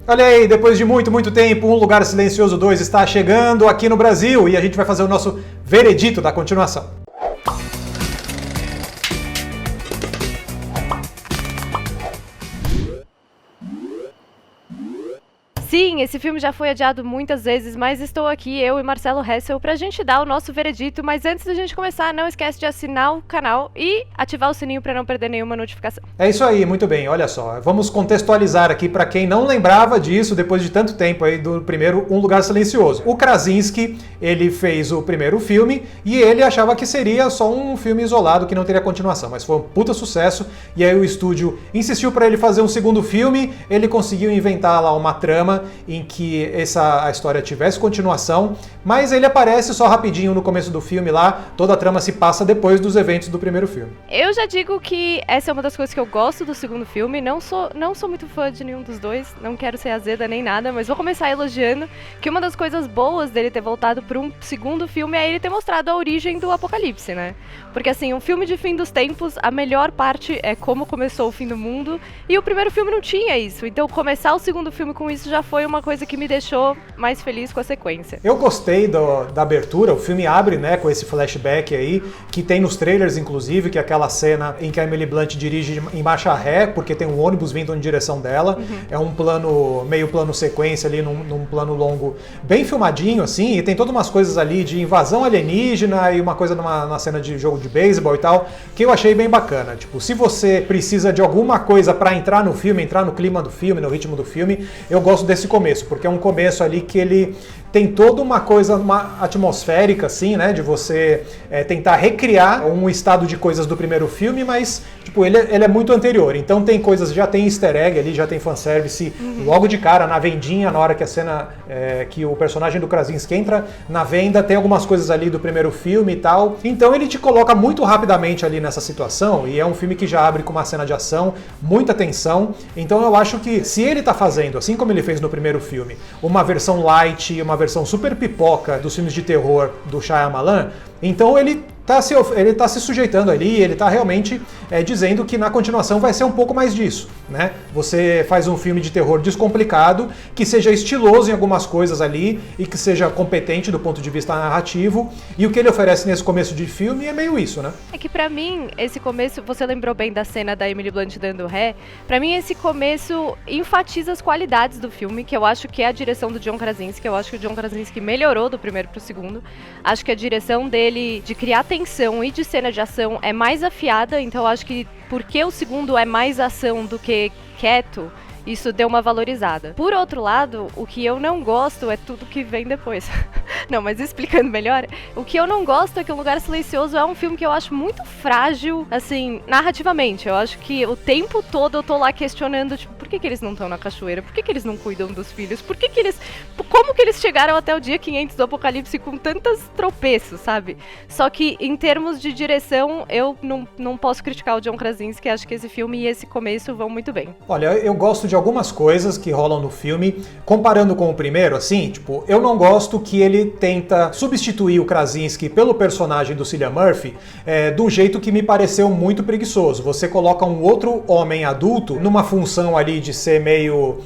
Olha aí, depois de muito tempo, Um Lugar Silencioso 2 está chegando aqui no Brasil e a gente vai fazer o nosso veredito da continuação. Sim, esse filme já foi adiado muitas vezes, mas estou aqui, eu e Marcelo Hessel, pra gente dar o nosso veredito. Mas antes da gente começar, não esquece de assinar o canal e ativar o sininho pra não perder nenhuma notificação. É isso aí, muito bem, olha só. Vamos contextualizar aqui pra quem não lembrava disso depois de tanto tempo aí do primeiro Um Lugar Silencioso. O Krasinski, ele fez o primeiro filme e ele achava que seria só um filme isolado que não teria continuação, mas foi um puta sucesso e aí o estúdio insistiu pra ele fazer um segundo filme, ele conseguiu inventar lá uma trama em que a história tivesse continuação, mas ele aparece só rapidinho no começo do filme lá, toda a trama se passa depois dos eventos do primeiro filme. Eu já digo que essa é uma das coisas que eu gosto do segundo filme, não sou muito fã de nenhum dos dois, não quero ser azeda nem nada, mas vou começar elogiando que uma das coisas boas dele ter voltado para um segundo filme é ele ter mostrado a origem do apocalipse, né? Porque assim, um filme de fim dos tempos, a melhor parte é como começou o fim do mundo, e o primeiro filme não tinha isso, então começar o segundo filme com isso já foi uma coisa que me deixou mais feliz com a sequência. Eu gostei da abertura, o filme abre, né, com esse flashback aí, que tem nos trailers, inclusive, que é aquela cena em que a Emily Blunt dirige em marcha ré, porque tem um ônibus vindo em direção dela, é um plano, meio plano sequência ali, num plano longo, bem filmadinho, assim, e tem todas umas coisas ali de invasão alienígena e uma coisa numa cena de jogo de beisebol e tal, que eu achei bem bacana. Tipo, se você precisa de alguma coisa pra entrar no filme, entrar no clima do filme, no ritmo do filme, eu gosto desse começo, porque é um começo ali que ele tem toda uma coisa atmosférica, assim, né, de você tentar recriar um estado de coisas do primeiro filme, mas, tipo, ele é muito anterior. Então tem coisas, já tem easter egg ali, já tem fanservice logo de cara, na vendinha, na hora que a cena, que o personagem do Krasinski entra na venda, tem algumas coisas ali do primeiro filme e tal. Então ele te coloca muito rapidamente ali nessa situação, e é um filme que já abre com uma cena de ação, muita tensão. Então eu acho que se ele tá fazendo, assim como ele fez no primeiro filme, uma versão light, uma versão super pipoca dos filmes de terror do Shyamalan, então ele tá se sujeitando ali, ele tá realmente dizendo que na continuação vai ser um pouco mais disso, né? Você faz um filme de terror descomplicado, que seja estiloso em algumas coisas ali e que seja competente do ponto de vista narrativo, e o que ele oferece nesse começo de filme é meio isso, né? É que pra mim, esse começo, você lembrou bem da cena da Emily Blunt dando ré, pra mim esse começo enfatiza as qualidades do filme, que eu acho que é a direção do John Krasinski, eu acho que o John Krasinski melhorou do primeiro pro segundo, acho que a direção dele de criar tensão e de cena de ação é mais afiada, então eu acho que porque o segundo é mais ação do que quieto, isso deu uma valorizada. Por outro lado, o que eu não gosto é tudo que vem depois. Não, mas explicando melhor, o que eu não gosto é que Um Lugar Silencioso é um filme que eu acho muito frágil, assim, narrativamente. Eu acho que o tempo todo eu tô lá questionando, tipo, por que eles não estão na cachoeira? Por que eles não cuidam dos filhos? Como que eles chegaram até o dia 500 do Apocalipse com tantos tropeços, sabe? Só que, em termos de direção, eu não posso criticar o John Krasinski, acho que esse filme e esse começo vão muito bem. Olha, eu gosto de algumas coisas que rolam no filme, comparando com o primeiro, assim, tipo, eu não gosto que ele tenta substituir o Krasinski pelo personagem do Cillian Murphy de um jeito que me pareceu muito preguiçoso. Você coloca um outro homem adulto numa função ali de ser meio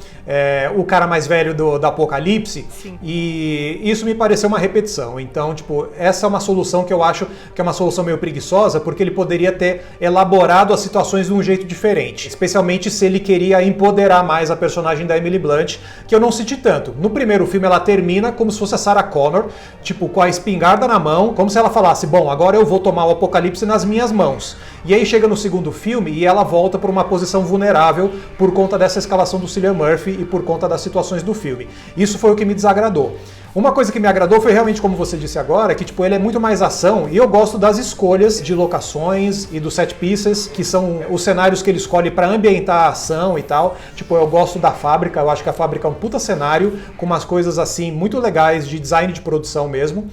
o cara mais velho do Apocalipse. Sim. E isso me pareceu uma repetição. Então, tipo, essa é uma solução que eu acho que é uma solução meio preguiçosa, porque ele poderia ter elaborado as situações de um jeito diferente, especialmente se ele queria empoderar mais a personagem da Emily Blunt, que eu não senti tanto. No primeiro filme ela termina como se fosse a Sarah Connor, tipo, com a espingarda na mão, como se ela falasse, bom, agora eu vou tomar o apocalipse nas minhas mãos. E aí chega no segundo filme e ela volta para uma posição vulnerável por conta dessa escalação do Cillian Murphy e por conta das situações do filme. Isso foi o que me desagradou. Uma coisa que me agradou foi realmente, como você disse agora, que tipo, ele é muito mais ação, e eu gosto das escolhas de locações e dos set pieces, que são os cenários que ele escolhe para ambientar a ação e tal. Tipo, eu gosto da fábrica, eu acho que a fábrica é um puta cenário, com umas coisas assim muito legais de design de produção mesmo.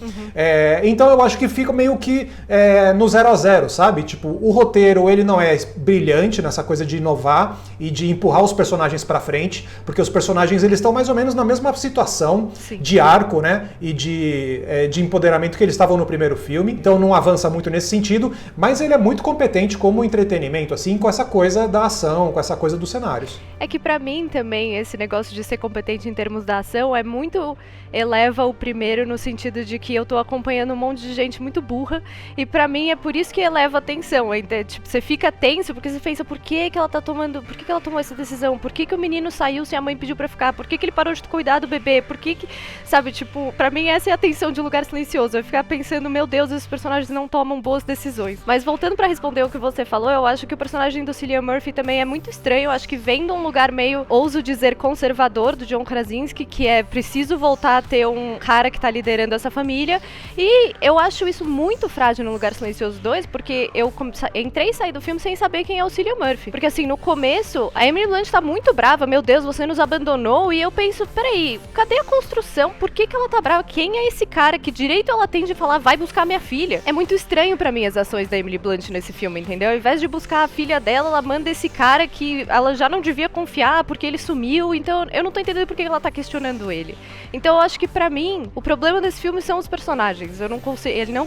Então eu acho que fica meio que no 0 a 0, sabe? Tipo, o roteiro, ele não é brilhante nessa coisa de inovar e de empurrar os personagens pra frente, porque os personagens, eles estão mais ou menos na mesma situação. Sim. De arco arco, né, e de empoderamento que eles estavam no primeiro filme, então não avança muito nesse sentido, mas ele é muito competente como entretenimento, assim, com essa coisa da ação, com essa coisa dos cenários. É que pra mim também esse negócio de ser competente em termos da ação é muito eleva o primeiro no sentido de que eu tô acompanhando um monte de gente muito burra e pra mim é por isso que eleva a tensão. Tipo, você fica tenso porque você pensa por que ela tomou essa decisão? Por que o menino saiu se a mãe pediu pra ficar? Por que ele parou de cuidar do bebê? Por que sabe, tipo, pra mim essa é a tensão de Um Lugar Silencioso. Eu ficar pensando, meu Deus, esses personagens não tomam boas decisões. Mas voltando pra responder o que você falou, eu acho que o personagem do Cillian Murphy também é muito estranho. Eu acho que vem de um lugar meio, ouso dizer, conservador do John Krasinski, que é preciso voltar a ter um cara que tá liderando essa família. E eu acho isso muito frágil no Lugar Silencioso 2, porque eu entrei e saí do filme sem saber quem é o Cillian Murphy. Porque assim, no começo, a Emily Blunt tá muito brava, meu Deus, você nos abandonou, e eu penso, peraí, cadê a construção? Por que ela tá brava? Quem é esse cara? Que direito ela tem de falar, vai buscar minha filha? É muito estranho pra mim as ações da Emily Blunt nesse filme, entendeu? Ao invés de buscar a filha dela, ela manda esse cara que ela já não devia confiar porque ele sumiu, então eu não tô entendendo por que ela tá questionando ele. Então eu acho que pra mim, o problema desse filme são os personagens. Ele não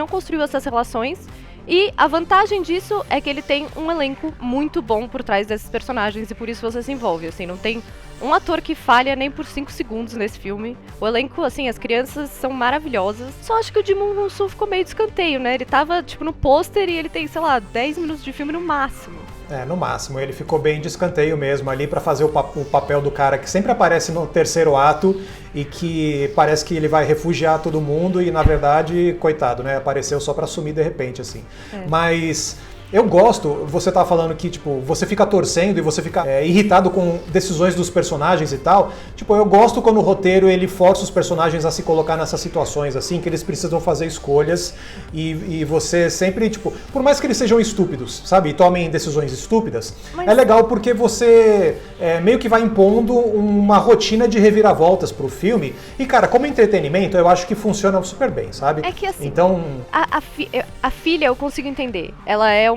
construiu essas relações. E a vantagem disso é que ele tem um elenco muito bom por trás desses personagens e por isso você se envolve, assim, não tem um ator que falha nem por 5 segundos nesse filme. O elenco, assim, as crianças são maravilhosas. Só acho que o Jimon Hounsou ficou meio de escanteio, né? Ele tava, tipo, no pôster e ele tem, sei lá, 10 minutos de filme no máximo. No máximo. Ele ficou bem de escanteio mesmo ali pra fazer o papel do cara que sempre aparece no terceiro ato e que parece que ele vai refugiar todo mundo e, na verdade, coitado, né? Apareceu só pra sumir de repente, assim. Mas eu gosto, você tá falando que, tipo, você fica torcendo e você fica irritado com decisões dos personagens e tal. Tipo, eu gosto quando o roteiro, ele força os personagens a se colocar nessas situações, assim, que eles precisam fazer escolhas e você sempre, tipo, por mais que eles sejam estúpidos, sabe, e tomem decisões estúpidas, é legal porque você meio que vai impondo uma rotina de reviravoltas pro filme e, cara, como entretenimento, eu acho que funciona super bem, sabe? É que, assim, então... a filha eu consigo entender. Ela é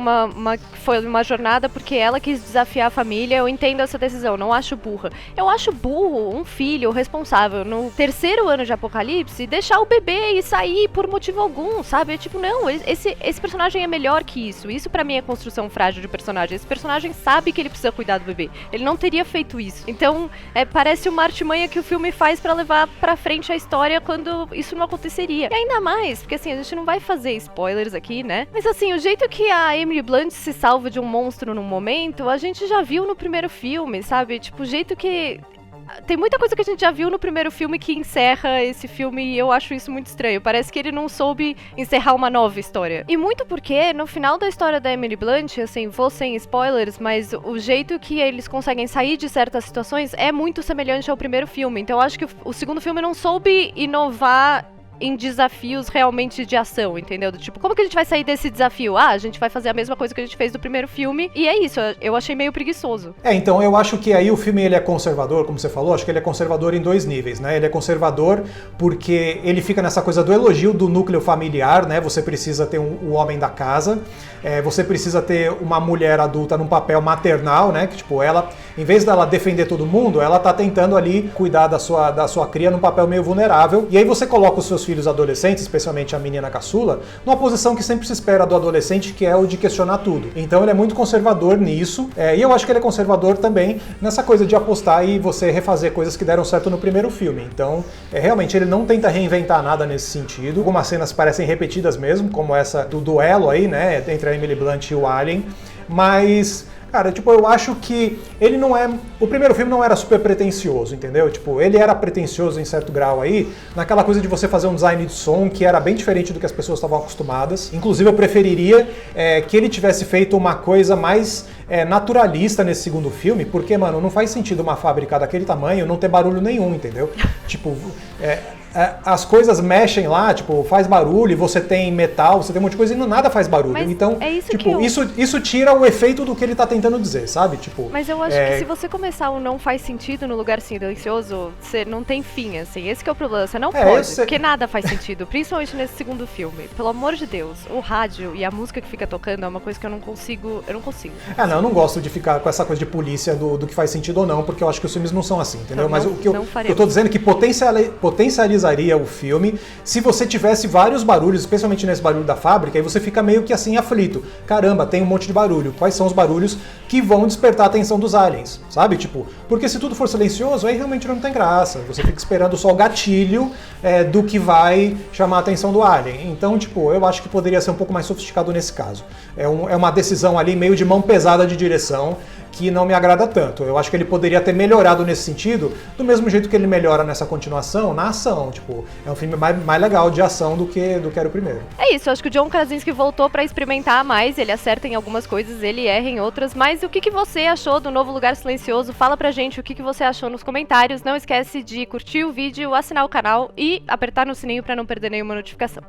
foi uma jornada porque ela quis desafiar a família. Eu entendo essa decisão, não acho burra. Eu acho burro um filho responsável no terceiro ano de Apocalipse deixar o bebê e sair por motivo algum, sabe? É tipo, não, esse personagem é melhor que isso. Isso pra mim é construção frágil de personagem. Esse personagem sabe que ele precisa cuidar do bebê. Ele não teria feito isso. Então, parece uma artimanha que o filme faz pra levar pra frente a história quando isso não aconteceria. E ainda mais, porque assim, a gente não vai fazer spoilers aqui, né? Mas assim, o jeito que a Emily Blunt se salva de um monstro num momento, a gente já viu no primeiro filme, sabe? Tipo, o jeito que... Tem muita coisa que a gente já viu no primeiro filme que encerra esse filme e eu acho isso muito estranho. Parece que ele não soube encerrar uma nova história. E muito porque, no final da história da Emily Blunt, assim, vou sem spoilers, mas o jeito que eles conseguem sair de certas situações é muito semelhante ao primeiro filme. Então eu acho que o segundo filme não soube inovar em desafios realmente de ação, entendeu? Tipo, como que a gente vai sair desse desafio? A gente vai fazer a mesma coisa que a gente fez do primeiro filme, e é isso, eu achei meio preguiçoso. Então, eu acho que aí o filme ele é conservador, como você falou, acho que ele é conservador em 2 níveis, né? Ele é conservador porque ele fica nessa coisa do elogio do núcleo familiar, né? Você precisa ter o homem da casa, você precisa ter uma mulher adulta num papel maternal, né? Que, tipo, ela, em vez dela defender todo mundo, ela tá tentando ali cuidar da sua cria num papel meio vulnerável, e aí você coloca os seus filhos adolescentes, especialmente a menina caçula, numa posição que sempre se espera do adolescente, que é o de questionar tudo. Então ele é muito conservador nisso, e eu acho que ele é conservador também nessa coisa de apostar e você refazer coisas que deram certo no primeiro filme. Então, realmente, ele não tenta reinventar nada nesse sentido. Algumas cenas parecem repetidas mesmo, como essa do duelo aí, né, entre a Emily Blunt e o Alien, mas... Cara, tipo, eu acho que ele não é... O primeiro filme não era super pretencioso, entendeu? Tipo, ele era pretencioso em certo grau aí, naquela coisa de você fazer um design de som que era bem diferente do que as pessoas estavam acostumadas. Inclusive, eu preferiria que ele tivesse feito uma coisa mais naturalista nesse segundo filme, porque, mano, não faz sentido uma fábrica daquele tamanho não ter barulho nenhum, entendeu? Tipo, as coisas mexem lá, tipo, faz barulho, e você tem metal, você tem um monte de coisa e nada faz barulho. Mas então, é isso tipo, que eu... isso tira o efeito do que ele tá tentando dizer, sabe? Tipo, Mas eu acho que se você começar o não faz sentido no lugar silencioso, você não tem fim, assim. Esse que é o problema. Você não pode, porque nada faz sentido. Principalmente nesse segundo filme. Pelo amor de Deus, o rádio e a música que fica tocando é uma coisa que eu não consigo. Não, eu não gosto de ficar com essa coisa de polícia do que faz sentido ou não, porque eu acho que os filmes não são assim, entendeu? Então, mas o que eu tô dizendo é que potencializaria o filme se você tivesse vários barulhos, especialmente nesse barulho da fábrica, aí você fica meio que assim aflito. Caramba, tem um monte de barulho. Quais são os barulhos que vão despertar a atenção dos aliens, sabe? Tipo, porque se tudo for silencioso, aí realmente não tem graça. Você fica esperando só o gatilho do que vai chamar a atenção do alien. Então, tipo, eu acho que poderia ser um pouco mais sofisticado nesse caso. É uma decisão ali meio de mão pesada de direção que não me agrada tanto. Eu acho que ele poderia ter melhorado nesse sentido, do mesmo jeito que ele melhora nessa continuação, na ação. Tipo, é um filme mais legal de ação do que era o primeiro. É isso, eu acho que o John Krasinski voltou pra experimentar mais, ele acerta em algumas coisas, ele erra em outras, mas o que você achou do Novo Lugar Silencioso? Fala pra gente o que você achou nos comentários. Não esquece de curtir o vídeo, assinar o canal e apertar no sininho pra não perder nenhuma notificação.